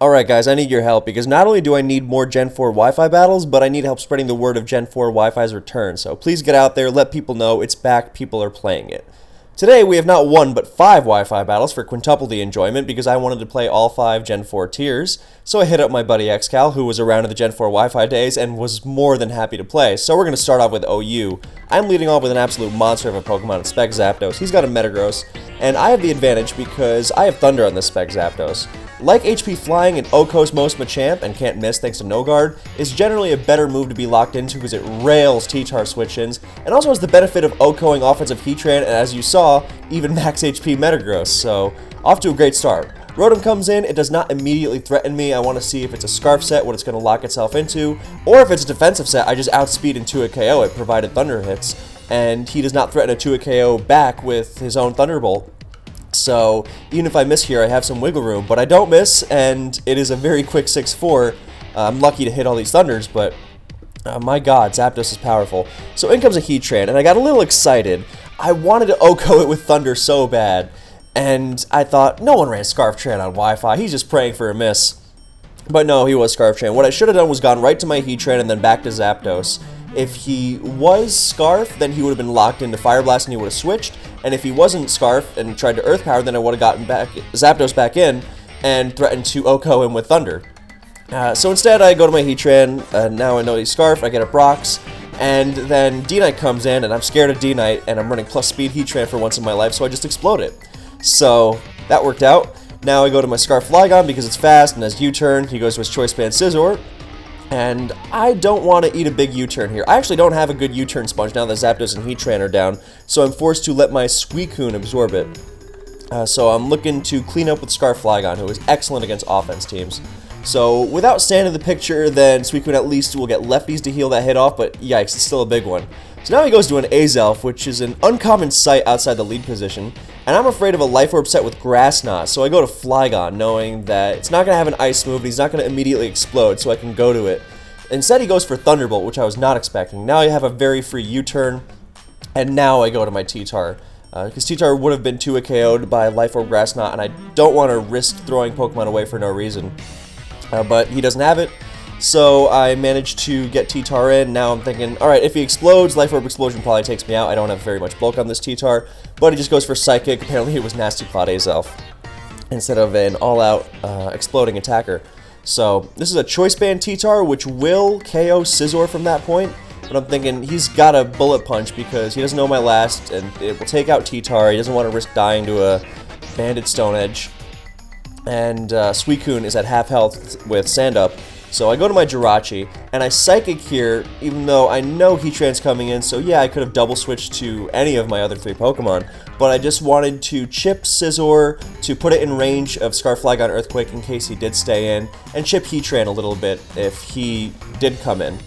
Alright guys, I need your help because not only do I need more Gen 4 Wi-Fi battles, but I need help spreading the word of Gen 4 Wi-Fi's return. So please get out there, let people know it's back, people are playing it. Today we have not one but 5 Wi-Fi battles for quintuple the enjoyment because I wanted to play all 5 Gen 4 tiers. So I hit up my buddy Excal, who was around in the Gen 4 Wi-Fi days and was more than happy to play. So we're going to start off with OU. I'm leading off with an absolute monster of a Pokemon, Spec Zapdos. He's got a Metagross, and I have the advantage because I have Thunder on this Spec Zapdos. Like HP Flying and Oko's most Machamp, and can't miss thanks to No Guard, is generally a better move to be locked into because it rails T-Tar switch-ins, and also has the benefit of Okoing offensive Heatran, and as you saw, even max HP Metagross, so off to a great start. Rotom comes in, it does not immediately threaten me. I want to see if it's a Scarf set, what it's going to lock itself into, or if it's a defensive set, I just outspeed and 2-hit KO it, provided Thunder hits, and he does not threaten a 2-hit KO back with his own Thunderbolt. So, even if I miss here, I have some wiggle room, but I don't miss, and it is a very quick 6-4. I'm lucky to hit all these Thunders, but my god, Zapdos is powerful. So in comes a Heatran, and I got a little excited. I wanted to Oko it with Thunder so bad, and I thought, no one ran Scarf Tran on Wi-Fi, he's just praying for a miss. But no, he was Scarf Tran. What I should have done was gone right to my Heatran and then back to Zapdos. If he was Scarf, then he would have been locked into Fire Blast and he would have switched. And if he wasn't Scarf and tried to Earth Power, then I would have gotten back Zapdos back in and threatened to Oko him with Thunder. So instead, I go to my Heatran, now I know he's Scarf, I get a Brox, and then D-Knight comes in, and I'm scared of D-Knight, and I'm running plus speed Heatran for once in my life, so I just explode it. So that worked out. Now I go to my Scarf Flygon because it's fast, and as U-turn, he goes to his Choice Band Scizor. And I don't want to eat a big U-turn here. I actually don't have a good U-turn sponge now that Zapdos and Heatran are down, so I'm forced to let my Suicune absorb it. So I'm looking to clean up with Scarf Flygon, who is excellent against offense teams. So without Sand in the picture, then Suicune at least will get lefties to heal that hit off, but yikes, it's still a big one. So now he goes to an Azelf, which is an uncommon sight outside the lead position, and I'm afraid of a Life Orb set with Grass Knot, so I go to Flygon, knowing that it's not going to have an Ice move, and he's not going to immediately explode, so I can go to it. Instead, he goes for Thunderbolt, which I was not expecting. Now I have a very free U-turn, and now I go to my T-Tar. Because T-Tar would have been 2-hit KO'd by Life Orb Grass Knot, and I don't want to risk throwing Pokemon away for no reason. But he doesn't have it, so I managed to get T-Tar in. Now I'm thinking, alright, if he explodes, Life Orb Explosion probably takes me out. I don't have very much bulk on this T-Tar, but he just goes for Psychic. Apparently it was Nasty Cloud Azelf instead of an all-out exploding attacker. So this is a Choice Band T-Tar, which will KO Scizor from that point, but I'm thinking he's got a Bullet Punch because he doesn't know my last, and it will take out T-Tar. He doesn't want to risk dying to a Banded Stone Edge. And Suicune is at half health with Sand Up. So I go to my Jirachi, and I Psychic here, even though I know Heatran's coming in, so yeah, I could have double switched to any of my other 3 Pokemon, but I just wanted to chip Scizor to put it in range of Scarf Flygon Earthquake in case he did stay in, and chip Heatran a little bit if he did come in.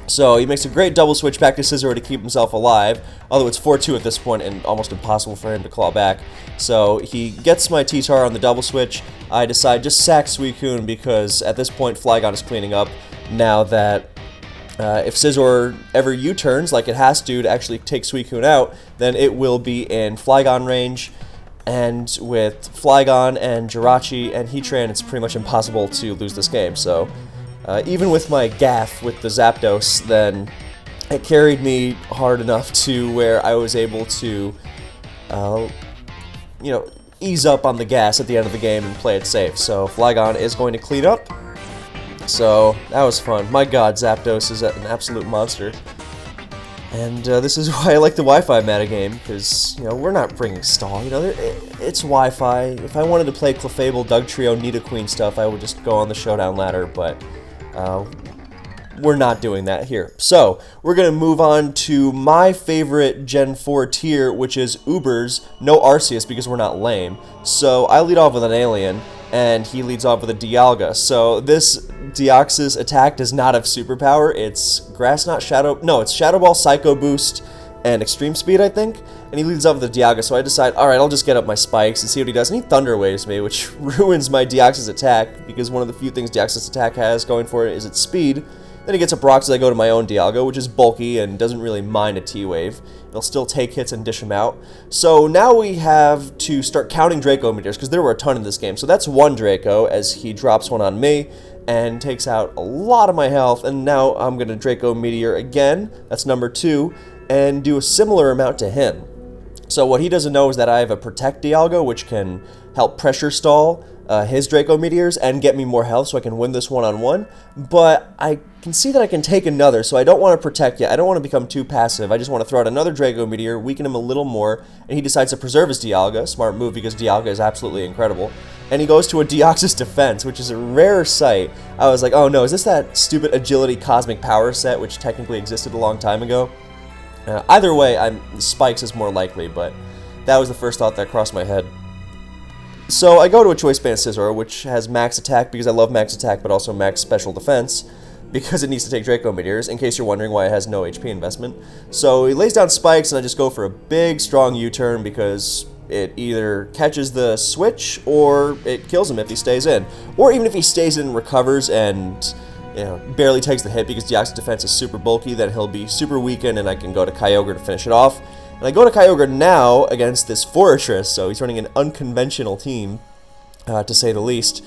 So he makes a great double switch back to Scizor to keep himself alive, although it's 4-2 at this point and almost impossible for him to claw back. So he gets my T-Tar on the double switch. I decide just sack Suicune because at this point Flygon is cleaning up now that if Scizor ever U-turns like it has to actually take Suicune out, then it will be in Flygon range. And with Flygon and Jirachi and Heatran, it's pretty much impossible to lose this game. So even with my gaff with the Zapdos, then it carried me hard enough to where I was able to, ease up on the gas at the end of the game and play it safe. So Flygon is going to clean up. So that was fun. My god, Zapdos is an absolute monster. And this is why I like the Wi-Fi metagame, because, we're not bringing stall, it's Wi-Fi. If I wanted to play Clefable, Dugtrio, Nidoqueen stuff, I would just go on the Showdown ladder, but we're not doing that here. So, we're going to move on to my favorite Gen 4 tier, which is Uber's, no Arceus because we're not lame. So, I lead off with an Alien, and he leads off with a Dialga. So, this Deoxys attack does not have superpower. It's Grass Knot, it's Shadow Ball, Psycho Boost, and Extreme Speed, I think. And he leads off with the Dialga, so I decide, alright, I'll just get up my spikes and see what he does. And he Thunder Waves me, which ruins my Deoxys attack, because one of the few things Deoxys attack has going for it is its speed. Then he gets a Brox as I go to my own Dialga, which is bulky and doesn't really mind a T-Wave. It'll still take hits and dish them out. So now we have to start counting Draco Meteors, because there were a ton in this game. So that's one Draco as he drops one on me and takes out a lot of my health. And now I'm going to Draco Meteor again, that's number 2, and do a similar amount to him. So what he doesn't know is that I have a Protect Dialga, which can help pressure stall his Draco Meteors and get me more health so I can win this one-on-one. But I can see that I can take another, so I don't want to Protect yet. I don't want to become too passive. I just want to throw out another Draco Meteor, weaken him a little more, and he decides to preserve his Dialga. Smart move, because Dialga is absolutely incredible. And he goes to a Deoxys Defense, which is a rare sight. I was like, oh no, is this that stupid Agility Cosmic Power set, which technically existed a long time ago? Either way, Spikes is more likely, but that was the first thought that crossed my head. So I go to a Choice Band Scizor, which has max attack because I love max attack, but also max special defense because it needs to take Draco Meteors, in case you're wondering why it has no HP investment. So he lays down Spikes, and I just go for a big, strong U-turn because it either catches the switch or it kills him if he stays in. Or even if he stays in and recovers and barely takes the hit because Deoxys Defense is super bulky, then he'll be super weakened and I can go to Kyogre to finish it off. And I go to Kyogre now against this Fortress, so he's running an unconventional team, to say the least.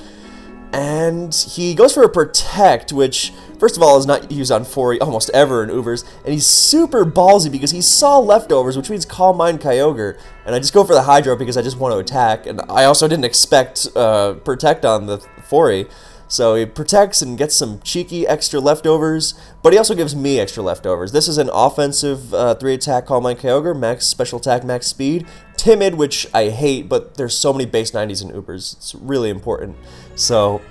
And he goes for a Protect, which, first of all, is not used on Fori almost ever in Ubers. And he's super ballsy because he saw Leftovers, which means Calm Mind Kyogre. And I just go for the Hydro because I just want to attack. And I also didn't expect Protect on the Fori. So he protects and gets some cheeky extra leftovers, but he also gives me extra leftovers. This is an offensive 3-attack Calm Mind Kyogre, max special attack, max speed. Timid, which I hate, but there's so many base 90s in Ubers. It's really important. So,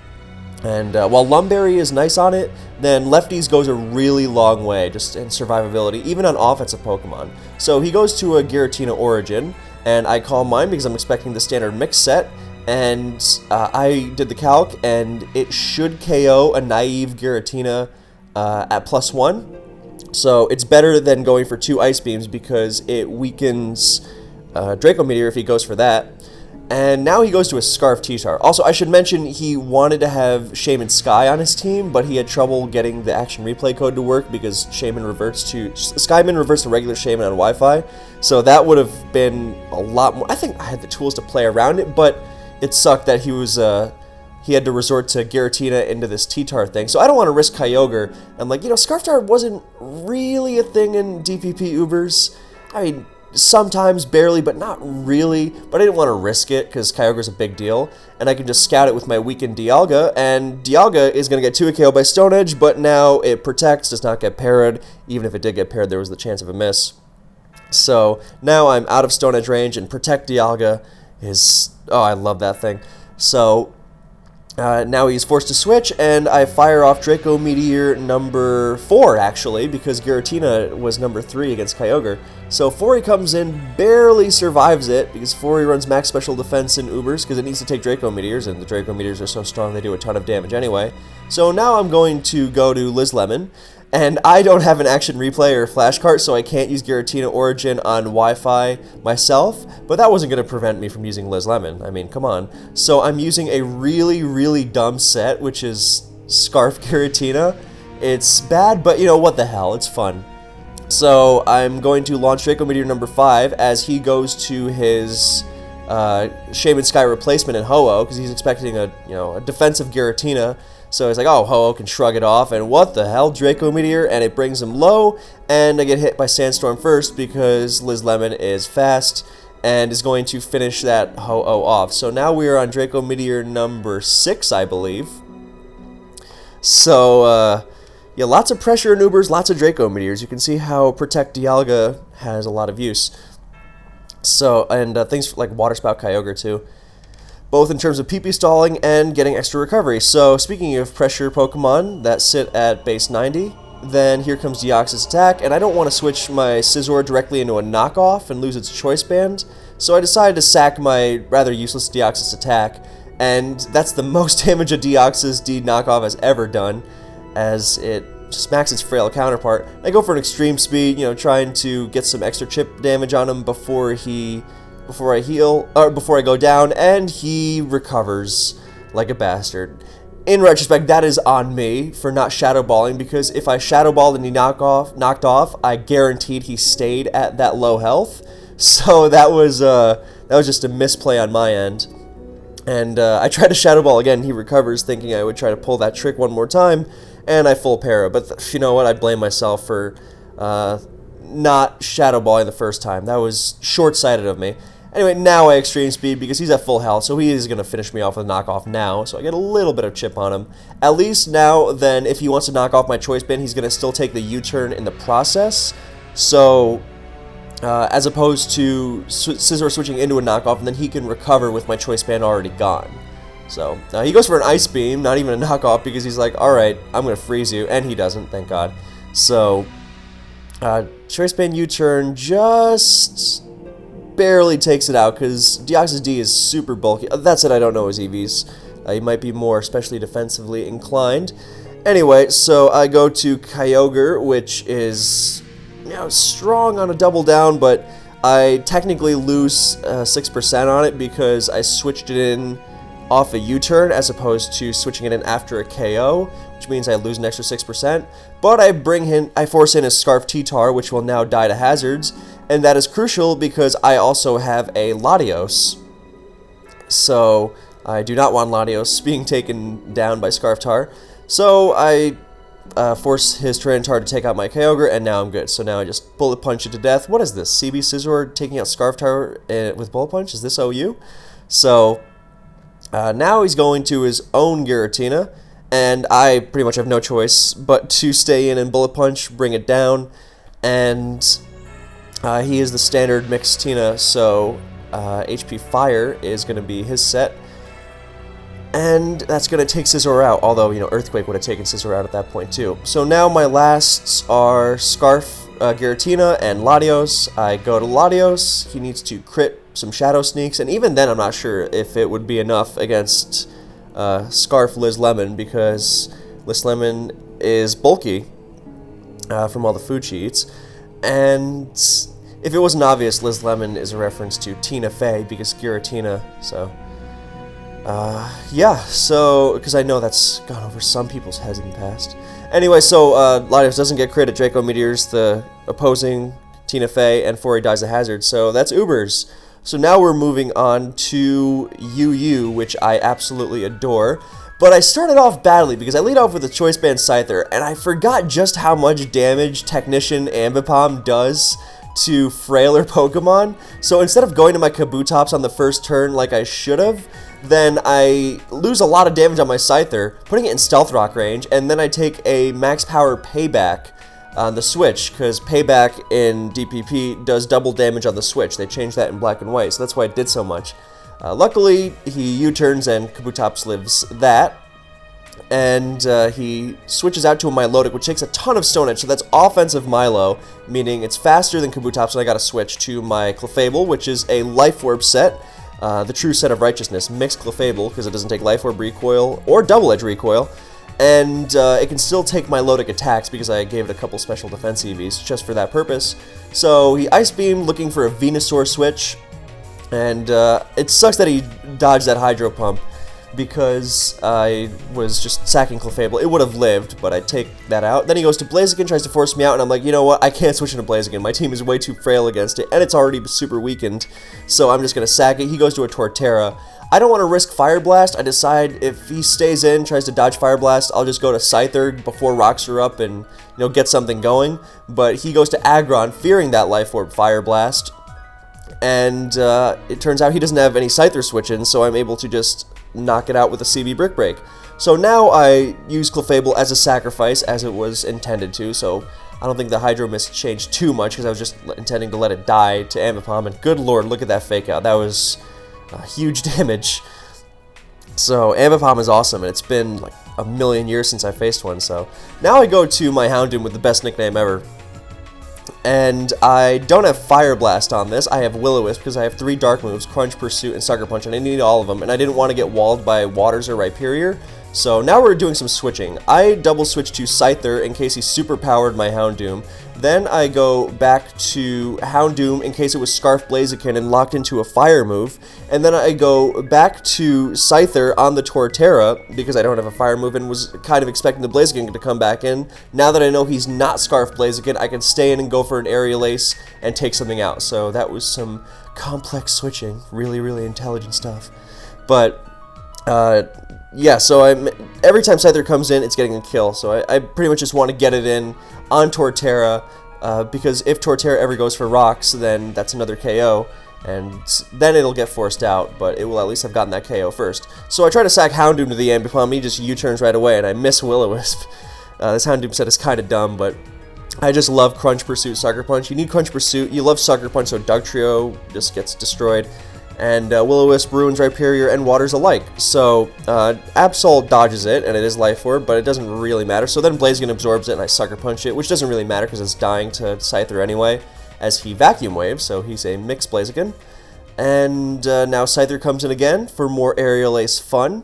and while Lumberry is nice on it, then Lefties goes a really long way, just in survivability, even on offensive Pokemon. So he goes to a Giratina Origin, and I Calm Mind because I'm expecting the standard mix set. And I did the calc, and it should KO a naive Giratina at +1. So it's better than going for 2 Ice Beams because it weakens Draco Meteor if he goes for that. And now he goes to a Scarf T-Tar. Also, I should mention he wanted to have Shaman Sky on his team, but he had trouble getting the action replay code to work because Skyman reverts to regular Shaman on Wi-Fi. So that would have been a lot more. I think I had the tools to play around it, but it sucked that he had to resort to Giratina into this T-Tar thing. So I don't want to risk Kyogre. I'm like, Scarf Tar wasn't really a thing in DPP Ubers. I mean, sometimes, barely, but not really. But I didn't want to risk it because Kyogre's a big deal. And I can just scout it with my weakened Dialga. And Dialga is going to get 2 KO by Stone Edge, but now it protects, does not get parried. Even if it did get parried, there was the chance of a miss. So now I'm out of Stone Edge range, and Protect Dialga is... oh, I love that thing. So now he's forced to switch, and I fire off Draco Meteor number 4, actually, because Giratina was number 3 against Kyogre. So Fori comes in, barely survives it, because Fori runs max special defense in Ubers, because it needs to take Draco Meteors, and the Draco Meteors are so strong they do a ton of damage anyway. So now I'm going to go to Liz Lemon, and I don't have an action replay or flashcart, so I can't use Giratina Origin on Wi-Fi myself, but that wasn't going to prevent me from using Liz Lemon. I mean, come on. So I'm using a really, really dumb set, which is Scarf Giratina. It's bad, but what the hell, it's fun. So I'm going to launch Draco Meteor number 5 as he goes to his Shaman Sky replacement in Ho-Oh, because he's expecting a defensive Giratina. So he's like, oh, Ho-Oh can shrug it off, and what the hell, Draco Meteor, and it brings him low, and I get hit by Sandstorm first because Liz Lemon is fast and is going to finish that Ho-Oh off. So now we are on Draco Meteor number 6, I believe. So, yeah, lots of pressure in Ubers, lots of Draco Meteors. You can see how Protect Dialga has a lot of use. So, and things like Water Spout Kyogre, too. Both in terms of PP stalling and getting extra recovery. So speaking of pressure Pokemon that sit at base 90, then here comes Deoxys attack, and I don't want to switch my Scizor directly into a knockoff and lose its choice band, so I decided to sack my rather useless Deoxys attack, and that's the most damage a Deoxys D knockoff has ever done, as it smacks its frail counterpart. I go for an extreme speed, trying to get some extra chip damage on him before I go down, and he recovers like a bastard. in retrospect, that is on me for not shadow balling, because if I shadow balled and he knocked off, I guaranteed he stayed at that low health. So that was just a misplay on my end. And I tried to shadow ball again. He recovers, thinking I would try to pull that trick one more time, and I full para. But you know what? I blame myself for not shadow balling the first time. That was short-sighted of me. Anyway, now I extreme speed because he's at full health, so he is going to finish me off with a knockoff now, so I get a little bit of chip on him. At least now, then, if he wants to knock off my choice band, he's going to still take the U-turn in the process. So, as opposed to Scizor switching into a knockoff, and then he can recover with my choice band already gone. So, he goes for an Ice Beam, not even a knockoff, because he's like, alright, I'm going to freeze you, and he doesn't, thank God. So, choice band U-turn just barely takes it out, because Deoxys D is super bulky. That's it, I don't know his EVs. He might be more especially defensively inclined. Anyway, so I go to Kyogre, which is, you know, strong on a double down, but I technically lose 6% on it because I switched it in off a U-turn as opposed to switching it in after a KO, which means I lose an extra 6%. But I force in a Scarf T-Tar, which will now die to hazards, and that is crucial because I also have a Latios. So I do not want Latios being taken down by Scarf Tar. So I force his Tyranitar to take out my Kyogre, and now I'm good. So now I just Bullet Punch it to death. What is this? CB Scizor taking out Scarf Tar with Bullet Punch? Is this OU? So now he's going to his own Giratina, and I pretty much have no choice but to stay in and Bullet Punch, bring it down, and he is the standard mixed Tina, so HP Fire is going to be his set, and that's going to take Scizor out, although, you know, Earthquake would have taken Scizor out at that point too. So now my lasts are Scarf, Giratina, and Latios. I go to Latios. He needs to crit some Shadow Sneaks, and even then I'm not sure if it would be enough against Scarf Liz Lemon, because Liz Lemon is bulky from all the food she eats, and if it wasn't obvious, Liz Lemon is a reference to Tina Fey, because Giratina, so yeah, so, because I know that's gone over some people's heads in the past. Anyway, so Latios doesn't get crit at Draco Meteors, the opposing Tina Fey, and 4 dies a hazard, so that's Ubers. So now we're moving on to UU, which I absolutely adore. But I started off badly because I lead off with a Choice Band Scyther, and I forgot just how much damage Technician Ambipom does to frailer Pokemon. So instead of going to my Kabutops on the first turn like I should have, then I lose a lot of damage on my Scyther, putting it in Stealth Rock range, and then I take a Max Power Payback on the Switch, because Payback in DPP does double damage on the Switch. They changed that in black and white, so that's why it did so much. Luckily, he U-turns and Kabutops lives that, and he switches out to a Milotic, which takes a ton of Stone Edge, so that's offensive Milo, meaning it's faster than Kabutops, and I gotta switch to my Clefable, which is a Life Orb set, the true set of righteousness, mixed Clefable, because it doesn't take Life Orb recoil or Double Edge recoil, and it can still take Milotic attacks because I gave it a couple special defense EVs just for that purpose. So he Ice Beam looking for a Venusaur switch, and it sucks that he dodged that Hydro Pump because I was just sacking Clefable. It would have lived, but I take that out. Then he goes to Blaziken, tries to force me out, and I'm like, you know what, I can't switch into Blaziken. My team is way too frail against it, and it's already super weakened, so I'm just going to sack it. He goes to a Torterra. I don't want to risk Fire Blast. I decide if he stays in, tries to dodge Fire Blast, I'll just go to Scyther before rocks are up and, you know, get something going. But he goes to Aggron, fearing that Life Orb Fire Blast, and it turns out he doesn't have any Scyther switch-ins, so I'm able to just knock it out with a CB Brick Break. So now I use Clefable as a sacrifice, as it was intended to, so I don't think the Hydro Mist changed too much, because I was just intending to let it die to Ambipom, and good lord, look at that Fake Out. That was huge damage. So Ambipom is awesome, and it's been like a million years since I faced one, so now I go to my Houndoom with the best nickname ever. And I don't have Fire Blast on this, I have Will-O-Wisp because I have 3 dark moves, Crunch, Pursuit, and Sucker Punch, and I need all of them, and I didn't want to get walled by Waters or Rhyperior, So now we're doing some switching. I double switch to Scyther in case he super powered my Houndoom. Then I go back to Houndoom in case it was Scarf Blaziken and locked into a fire move. And then I go back to Scyther on the Torterra because I don't have a fire move and was kind of expecting the Blaziken to come back in. Now that I know he's not Scarf Blaziken, I can stay in and go for an Aerial Ace and take something out. So that was some complex switching. Really, really intelligent stuff. But yeah, so every time Scyther comes in, it's getting a kill. So I pretty much just want to get it in on Torterra, because if Torterra ever goes for rocks, then that's another KO, and then it'll get forced out, but it will at least have gotten that KO first. So I try to sack Houndoom to the Ambipom, he just U-turns right away, and I miss Will-O-Wisp. This Houndoom set is kind of dumb, but I just love Crunch Pursuit, Sucker Punch. You need Crunch Pursuit, you love Sucker Punch, so Dugtrio just gets destroyed. And Will-O-Wisp ruins Rhyperior and Waters alike. So Absol dodges it, and it is Life Orb, but it doesn't really matter. So then Blaziken absorbs it, and I Sucker Punch it, which doesn't really matter because it's dying to Scyther anyway, as he Vacuum Waves, so he's a mixed Blaziken. And now Scyther comes in again for more Aerial Ace fun,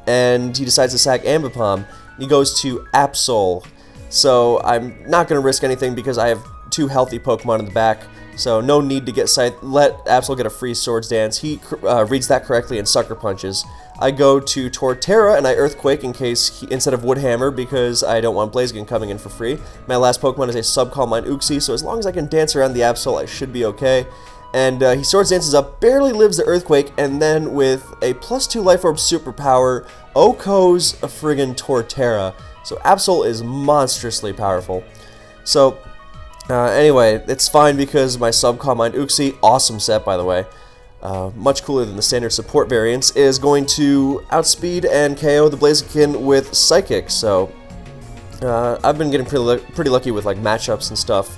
and he decides to sack Ambipom. He goes to Absol. So I'm not going to risk anything because I have 2 healthy Pokemon in the back. So no need to get let Absol get a free Swords Dance. He reads that correctly and Sucker Punches. I go to Torterra and I Earthquake in case instead of Woodhammer because I don't want Blaziken coming in for free. My last Pokemon is a Subcalm Mine Uxie, so as long as I can dance around the Absol, I should be okay. And he Swords Dances up, barely lives the Earthquake, and then with a +2 Life Orb superpower, OHKOs a friggin' Torterra. So Absol is monstrously powerful. So anyway, it's fine because my Subcalm Mine Uxie, awesome set by the way, much cooler than the standard support variants, is going to outspeed and KO the Blaziken with Psychic. So I've been getting pretty lucky with like matchups and stuff,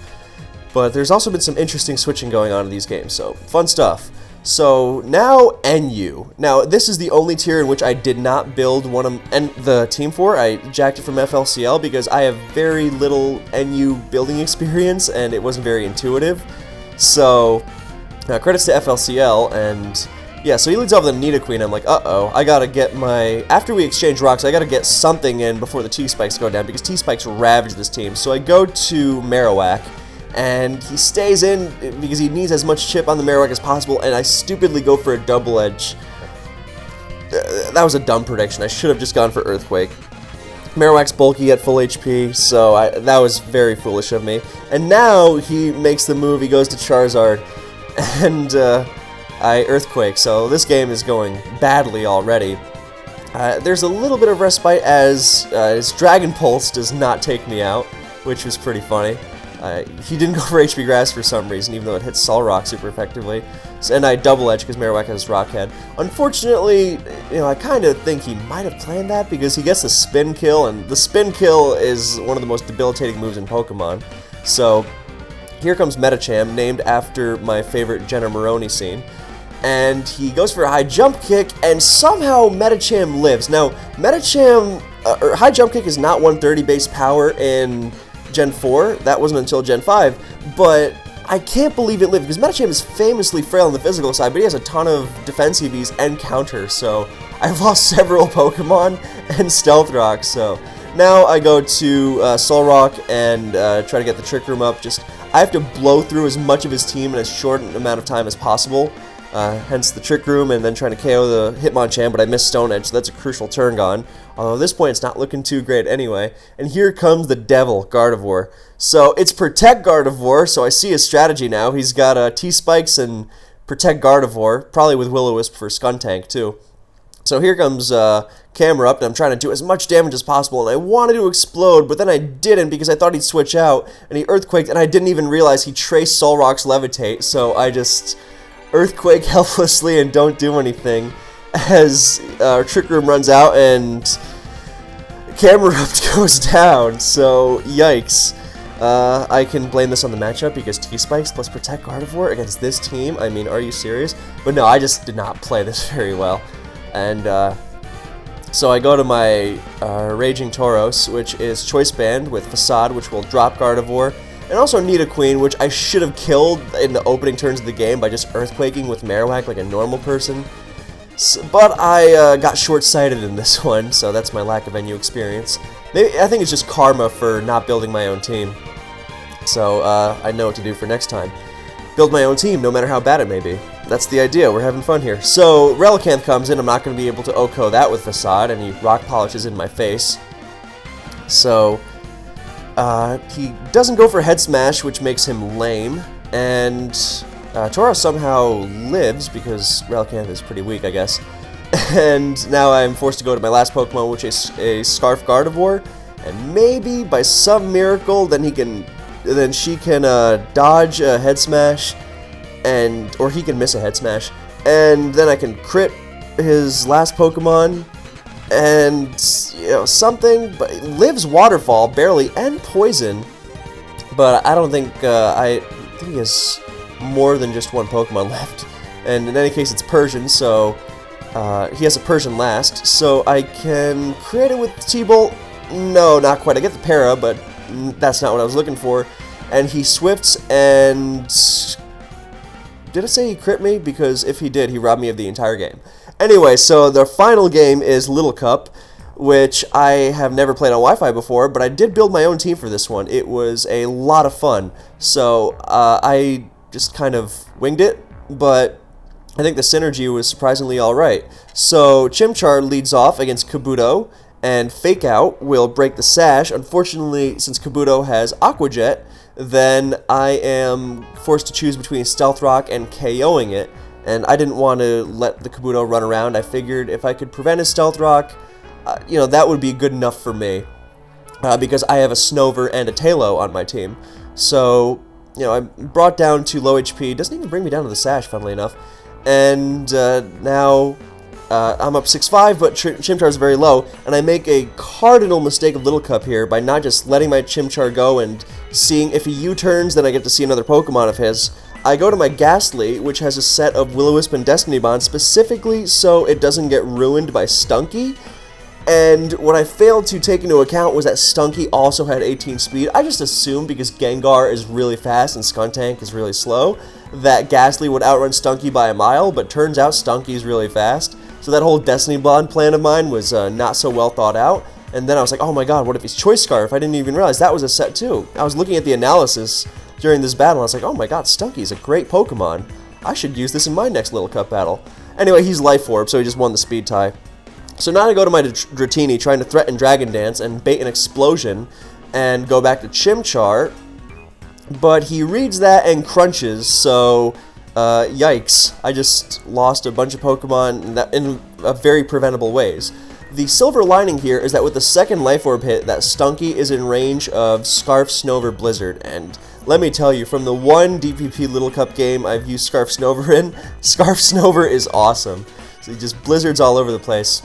but there's also been some interesting switching going on in these games, so fun stuff. So now NU. Now this is the only tier in which I did not build the team for. I jacked it from FLCL because I have very little NU building experience and it wasn't very intuitive. So credits to FLCL, and yeah, so he leads off with a Nidoqueen. I'm like, uh-oh, I gotta get after we exchange rocks, I gotta get something in before the T-Spikes go down because T-Spikes ravage this team. So I go to Marowak. And he stays in because he needs as much chip on the Marowak as possible, and I stupidly go for a Double Edge. That was a dumb prediction. I should have just gone for Earthquake. Marowak's bulky at full HP, so that was very foolish of me. And now he makes the move, he goes to Charizard, and I Earthquake, so this game is going badly already. There's a little bit of respite as his Dragon Pulse does not take me out, which was pretty funny. He didn't go for HP Grass for some reason, even though it hits Solrock super effectively. And I Double Edge because Marowak has Rock Head. Unfortunately, I kind of think he might have planned that because he gets the Spin Kill, and the Spin Kill is one of the most debilitating moves in Pokemon. So here comes Medicham, named after my favorite Jenna Maroney scene. And he goes for a high jump kick, and somehow Medicham lives. Now, Medicham, high jump kick is not 130 base power in Gen 4, that wasn't until Gen 5, but I can't believe it lived, because Medicham is famously frail on the physical side, but he has a ton of defense EVs and counter, so I've lost several Pokemon and Stealth Rock, so now I go to Solrock and try to get the Trick Room up. I have to blow through as much of his team in as short an amount of time as possible, hence the Trick Room, and then trying to KO the Hitmonchan, but I missed Stone Edge, so that's a crucial turn gone. Although at this point it's not looking too great anyway. And here comes the Devil, Gardevoir. So it's Protect Gardevoir, so I see his strategy now. He's got T-Spikes and Protect Gardevoir, probably with Will-O-Wisp for Skuntank too. So here comes Camerupt, and I'm trying to do as much damage as possible, and I wanted to explode, but then I didn't because I thought he'd switch out, and he Earthquaked, and I didn't even realize he traced Solrock's Levitate, so I just Earthquake helplessly and don't do anything as our Trick Room runs out and Camerupt goes down, so yikes. I can blame this on the matchup because T-Spikes plus Protect Gardevoir against this team, I mean, are you serious? But no, I just did not play this very well. And so I go to my Raging Tauros, which is Choice Band with Facade, which will drop Gardevoir, and also Nidoqueen, which I should have killed in the opening turns of the game by just Earthquaking with Marowak like a normal person. But I got short-sighted in this one, so that's my lack of NU experience. Maybe, I think it's just karma for not building my own team. So I know what to do for next time. Build my own team, no matter how bad it may be. That's the idea, we're having fun here. So Relicanth comes in, I'm not going to be able to OHKO that with Facade, and he rock polishes in my face. So he doesn't go for Head Smash, which makes him lame, and Tauros somehow lives, because Relicanth is pretty weak, I guess. And now I'm forced to go to my last Pokemon, which is a Scarf Gardevoir, and maybe by some miracle, then she can dodge a Head Smash, or he can miss a Head Smash, and then I can crit his last Pokemon, and something. But it lives Waterfall barely and Poison, but I don't think I think he has more than just one Pokemon left. And in any case, it's Persian, so he has a Persian last, so I can crit it with T-Bolt. No, not quite. I get the Para, but that's not what I was looking for. And he swifts, and did it say he crit me? Because if he did, he robbed me of the entire game. Anyway, so the final game is Little Cup, which I have never played on Wi-Fi before, but I did build my own team for this one. It was a lot of fun. So I just kind of winged it, but I think the synergy was surprisingly alright. So Chimchar leads off against Kabuto, and Fake Out will break the Sash. Unfortunately, since Kabuto has Aqua Jet, then I am forced to choose between Stealth Rock and KOing it, and I didn't want to let the Kabuto run around. I figured if I could prevent his Stealth Rock, that would be good enough for me, because I have a Snover and a Tailo on my team. So, I'm brought down to low HP. Doesn't even bring me down to the Sash, funnily enough. And now I'm up 6-5, but Chimchar is very low, and I make a cardinal mistake of Little Cup here by not just letting my Chimchar go and seeing if he U-turns, then I get to see another Pokemon of his. I go to my Ghastly, which has a set of Will-O-Wisp and Destiny Bond, specifically so it doesn't get ruined by Stunky. And what I failed to take into account was that Stunky also had 18 speed. I just assumed, because Gengar is really fast and Skuntank is really slow, that Ghastly would outrun Stunky by a mile, but turns out Stunky is really fast. So that whole Destiny Bond plan of mine was not so well thought out. And then I was like, oh my god, what if he's Choice Scarf? I didn't even realize that was a set too. I was looking at the analysis during this battle, and I was like, oh my god, Stunky's a great Pokemon. I should use this in my next Little Cup battle. Anyway, he's Life Orb, so he just won the speed tie. So now I go to my Dratini, trying to threaten Dragon Dance and bait an explosion, and go back to Chimchar, but he reads that and crunches, so yikes. I just lost a bunch of Pokemon in very preventable ways. The silver lining here is that with the second Life Orb hit, that Stunky is in range of Scarf, Snover, Blizzard, and let me tell you, from the one DPP Little Cup game I've used Scarf Snover in, Scarf Snover is awesome. So he just Blizzards all over the place.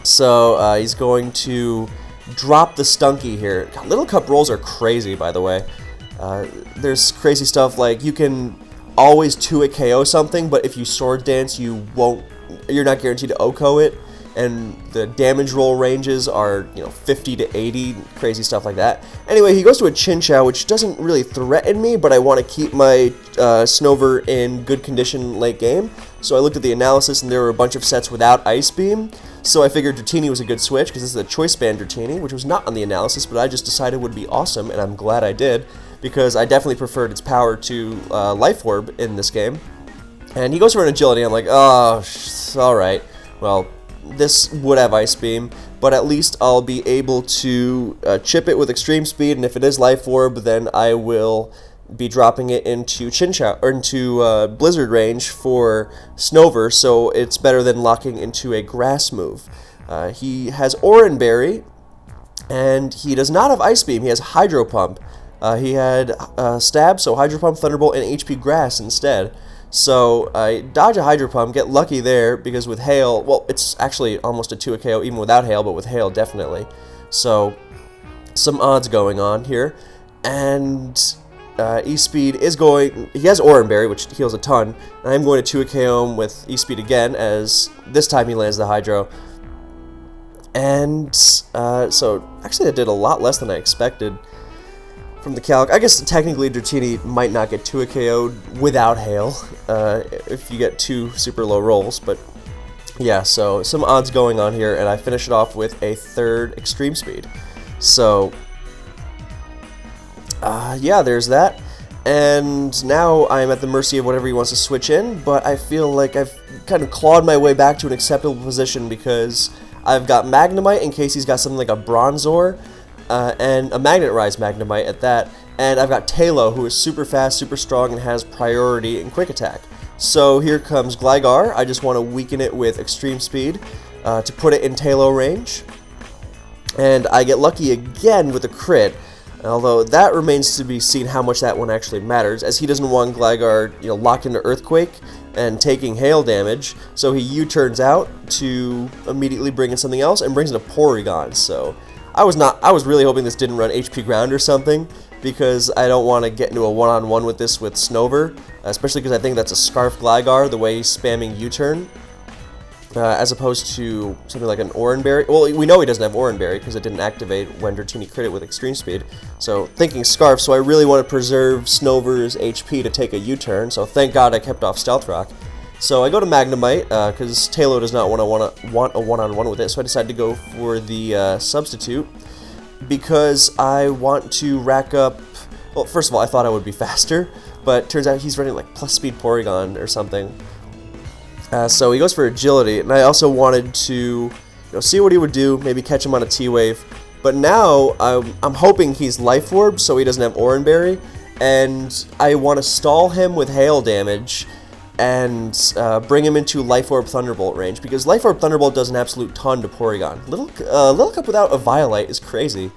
So he's going to drop the Stunky here. God, Little Cup rolls are crazy, by the way. There's crazy stuff like you can always 2-hit KO something, but if you Sword Dance, you're not guaranteed to OHKO it. And the damage roll ranges are, 50 to 80, crazy stuff like that. Anyway, he goes to a Chinchou, which doesn't really threaten me, but I want to keep my Snover in good condition late game. So I looked at the analysis, and there were a bunch of sets without Ice Beam. So I figured Dratini was a good switch, because this is a Choice Band Dratini, which was not on the analysis, but I just decided would be awesome, and I'm glad I did, because I definitely preferred its power to Life Orb in this game. And he goes for an Agility. I'm like, oh, alright. Well, this would have Ice Beam, but at least I'll be able to chip it with Extreme Speed, and if it is Life Orb, then I will be dropping it into Chinchou, or into Blizzard range for Snover, so it's better than locking into a Grass move. He has Oran Berry, and he does not have Ice Beam. He has Hydro Pump. He had Stab, so Hydro Pump, Thunderbolt, and HP Grass instead. So I dodge a Hydro Pump, get lucky there, because with Hail, well, it's actually almost a 2-hit KO even without Hail, but with Hail, definitely. So some odds going on here. And E-Speed is going, he has Oran Berry, which heals a ton, and I'm going to 2-hit KO him with E-Speed again, as this time he lands the Hydro. And so actually that did a lot less than I expected from the calc. I guess technically Dratini might not get 2-hit KO'd without Hail if you get 2 super low rolls, but yeah, so some odds going on here, and I finish it off with a third extreme speed. So, yeah, there's that. And now I'm at the mercy of whatever he wants to switch in, but I feel like I've kind of clawed my way back to an acceptable position because I've got Magnemite in case he's got something like a Bronzor, and a Magnet-Rise Magnemite at that, and I've got Tailo, who is super fast, super strong, and has priority in Quick Attack. So here comes Gligar. I just want to weaken it with Extreme Speed to put it in Tailo range, and I get lucky again with a crit. Although that remains to be seen how much that one actually matters, as he doesn't want Gligar, locked into Earthquake and taking hail damage, so he U-turns out to immediately bring in something else and brings in a Porygon. So I was really hoping this didn't run HP Ground or something, because I don't want to get into a one-on-one with this with Snover, especially because I think that's a Scarf Gligar, the way he's spamming U-turn. As opposed to something like an Oranberry. Well, we know he doesn't have Oranberry because it didn't activate when Dratini crit it with Extreme Speed. So, thinking Scarf, so I really want to preserve Snover's HP to take a U-turn, so thank God I kept off Stealth Rock. So I go to Magnemite, because Tailo does not want a one-on-one with it, so I decided to go for the substitute, because I want to rack up... Well, first of all, I thought I would be faster, but turns out he's running like plus speed Porygon or something. So he goes for Agility, and I also wanted to see what he would do, maybe catch him on a T-Wave. But now I'm hoping he's Life Orb, so he doesn't have Oranberry, and I want to stall him with Hail damage and bring him into Life Orb Thunderbolt range, because Life Orb Thunderbolt does an absolute ton to Porygon. Little Cup without a Violite is crazy.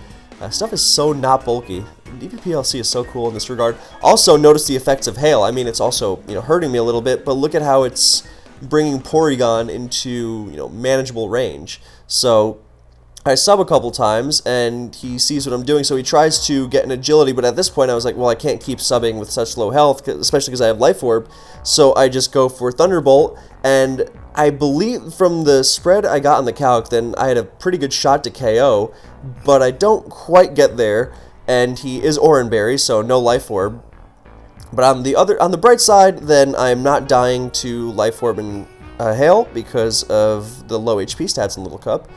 Stuff is so not bulky. DPPLC is so cool in this regard. Also, notice the effects of Hail. I mean, it's also hurting me a little bit, but look at how it's bringing Porygon into manageable range. So I sub a couple times and he sees what I'm doing, so he tries to get an Agility, but at this point I was like, well, I can't keep subbing with such low health, especially because I have Life Orb, so I just go for Thunderbolt, and I believe from the spread I got on the calc, then I had a pretty good shot to KO, but I don't quite get there, and he is Oranberry, so no Life Orb. But on the bright side, then I'm not dying to Life Orb and Hail because of the low HP stats in Little Cup,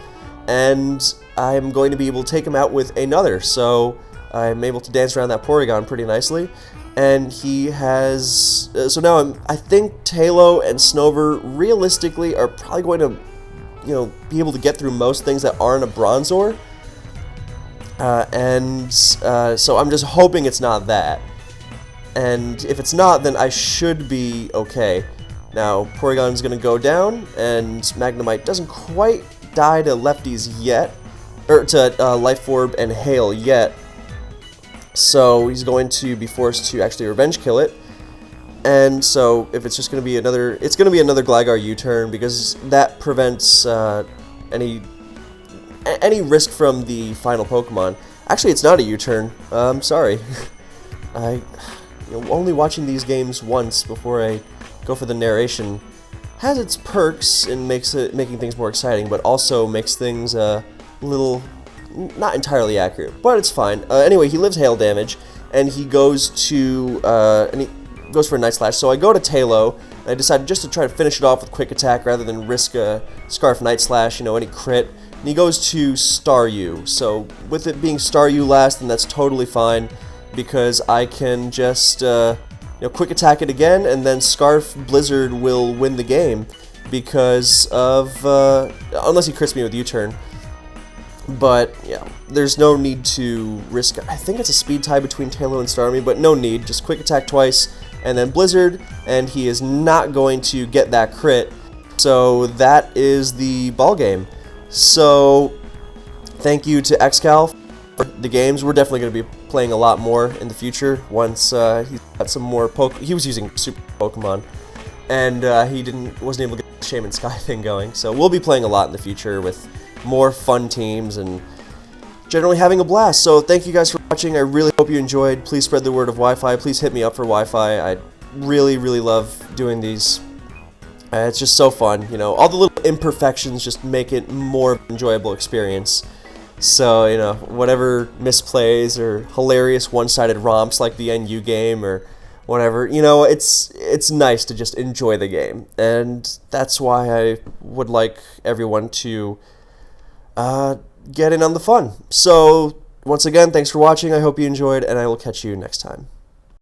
and I'm going to be able to take him out with another. So I'm able to dance around that Porygon pretty nicely, and he has. So now I think Tailo and Snover realistically are probably going to, be able to get through most things that aren't a Bronzor, and so I'm just hoping it's not that. And if it's not, then I should be okay. Now, Porygon's going to go down, and Magnemite doesn't quite die to lefties yet, or to Life Orb and Hail yet. So he's going to be forced to actually Revenge Kill it. And so if it's just going to be another, it's going to be another Gligar U-turn, because that prevents any risk from the final Pokemon. Actually, it's not a U-turn. Sorry. Only watching these games once before I go for the narration has its perks and making things more exciting, but also makes things a little not entirely accurate, but it's fine. Anyway, he lives hail damage, and he goes to and he goes for a Night Slash. So I go to Tailo, and I decided just to try to finish it off with Quick Attack rather than risk a Scarf Night Slash, any crit. And he goes to Staryu. So with it being Staryu last, then that's totally fine, because I can just Quick Attack it again, and then Scarf Blizzard will win the game because of unless he crits me with U-turn. But yeah, there's no need to risk. I think it's a speed tie between Tailo and Starmie, but no need. Just Quick Attack twice, and then Blizzard, and he is not going to get that crit. So that is the ball game. So thank you to Excal for the games. We're definitely going to be playing a lot more in the future once he's got some more He was using Super Pokemon, and he wasn't able to get the Shaman Sky thing going. So we'll be playing a lot in the future with more fun teams and generally having a blast. So thank you guys for watching. I really hope you enjoyed. Please spread the word of Wi-Fi. Please hit me up for Wi-Fi. I really, really love doing these. It's just so fun, all the little imperfections just make it more enjoyable experience. So, whatever misplays or hilarious one-sided romps like the NU game or whatever. You know, it's nice to just enjoy the game, and that's why I would like everyone to get in on the fun. So once again, thanks for watching. I hope you enjoyed, and I will catch you next time.